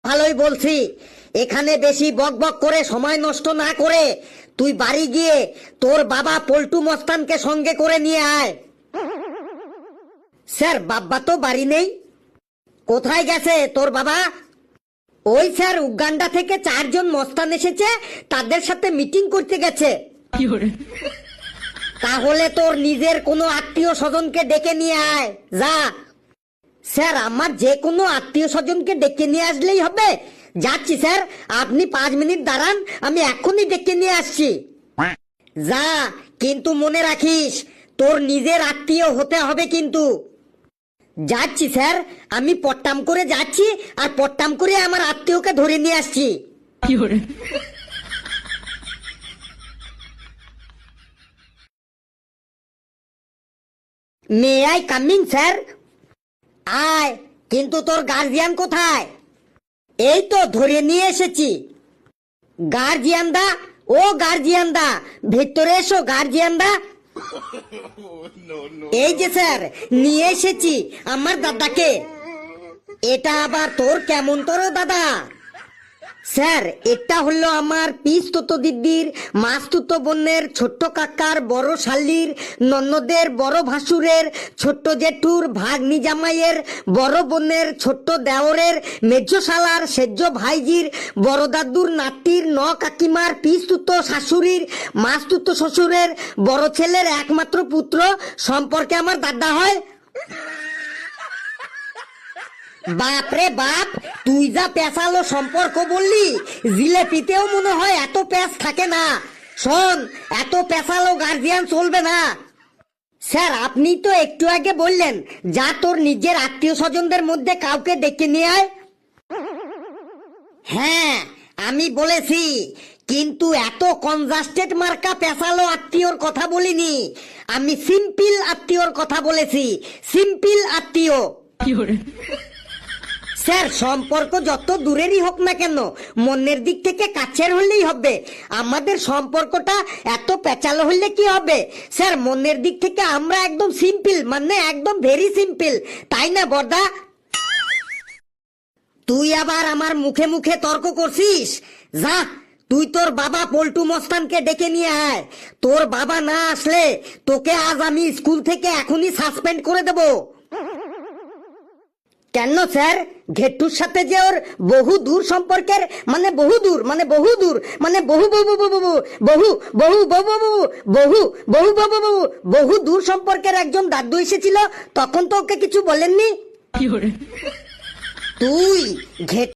ভালোই বলছি, এখানে বেশি বকবক করে সময় নষ্ট না করে তুই বাড়ি গিয়ে তোর বাবা পল্টু মস্তানকে সঙ্গে করে নিয়ে আয়। স্যার, বাবা তো বাড়ি নেই। কোথায় গেছে তোর বাবা? ওই স্যার, উগান্ডা থেকে 4 জন মস্তান এসেছে, তাদের সাথে মিটিং করতে গেছে। তাহলে তোর নিজের কোনো আত্মীয় স্বজনকে ডেকে নিয়ে আয়, যা। স্যার, আমার যে কোনো আত্মীয় স্বজনকে ডেকে নিয়ে আসলেই হবে? যাচ্ছি স্যার, আপনি 5 মিনিট দাঁড়ান, আমি এখনই ডেকে নিয়ে আসছি। যা, কিন্তু মনে রাখিস তোর নিজের আত্মীয় হতে হবে কিন্তু। যাচ্ছি স্যার, আমি পট্টাম করে যাচ্ছি, আর পট্টাম করে আমার আত্মীয়কে ধরে নিয়ে আসছি। May I coming sir? আয়, কিন্তু তোর গার্জিয়ান কোথায়? এই তো ধরে নিয়ে এসেছি। গার্জিয়ান দা, ও গার্জিয়ান দা, ভেতরে এসো গার্জিয়ান দা। এই যে স্যার, নিয়ে এসেছি আমার দাদাকে। এটা আবার তোর কেমন তোর দাদা? স্যার, এটা হলো আমার পিসতুতো দিদির, মাসতুতো বোনের, ছোট্ট কাকার, বড় শালির, ননদের, বড় ভাসুরের, ছোট্ট জেঠুর, ভাগ্নি জামাইয়ের, বড় বোনের, ছোট্ট দেওরের, মেজ শালার, সেজ্জ ভাইজির, বড় দাদুর নাতির, কাকিমার, পিসতুতো শাশুড়ির, মাসতুতো শ্বশুরের, বড় ছেলের একমাত্র পুত্র সম্পর্কে আমার দাদা হয়। বাপরে বাপ, তুই যা পেঁচালো সম্পর্ক বললি, জিলেপিতেও মনে হয় এত প্যাঁচ থাকে না। শোন, এত পেঁচালো গার্জিয়ান চলবে না। স্যার, আপনি তো একটু আগে বললেন যা তোর নিজের আত্মীয় স্বজনদের মধ্যে কাউকে ডেকে নিয়ে আয়। হ্যাঁ, আমি বলেছি, কিন্তু এত কনজাস্টেড মার্কা পেঁচালো আত্মীয়র কথা বলিনি। আমি সিম্পল আত্মীয়র কথা বলেছি, সিম্পল আত্মীয়। স্যার, সম্পর্ক যত দূরেরই হোক না কেন, মনের দিক থেকে কাছের হলেই হবে। আমাদের সম্পর্কটা এত পেঁচালো হলে কি হবে? স্যার, মনের দিক থেকে আমরা একদম সিম্পল, মানে একদম ভেরি সিম্পল, তাই না বড়দা? তুই আবার আমার মুখে মুখে তর্ক করছিস? যা, তুই তোর বাবা পল্টু মস্তানকে ডেকে নিয়ে আয়। তোর বাবা না আসলে তোকে আজ আমি স্কুল থেকে এখনই সাসপেন্ড করে দেবো। কেন স্যার? ঘেটুর সাথে যে ওর বহু দূর সম্পর্কের, মানে বহু দূর, মানে বহু দূর, মানে বহু বহু বহু বহু বহু বহু বহু বহু বহু বহু বহু দূর সম্পর্কের একজন দাদু এসেছিল, তখন তো ওকে কিছু বলেননি? তুই ঘেট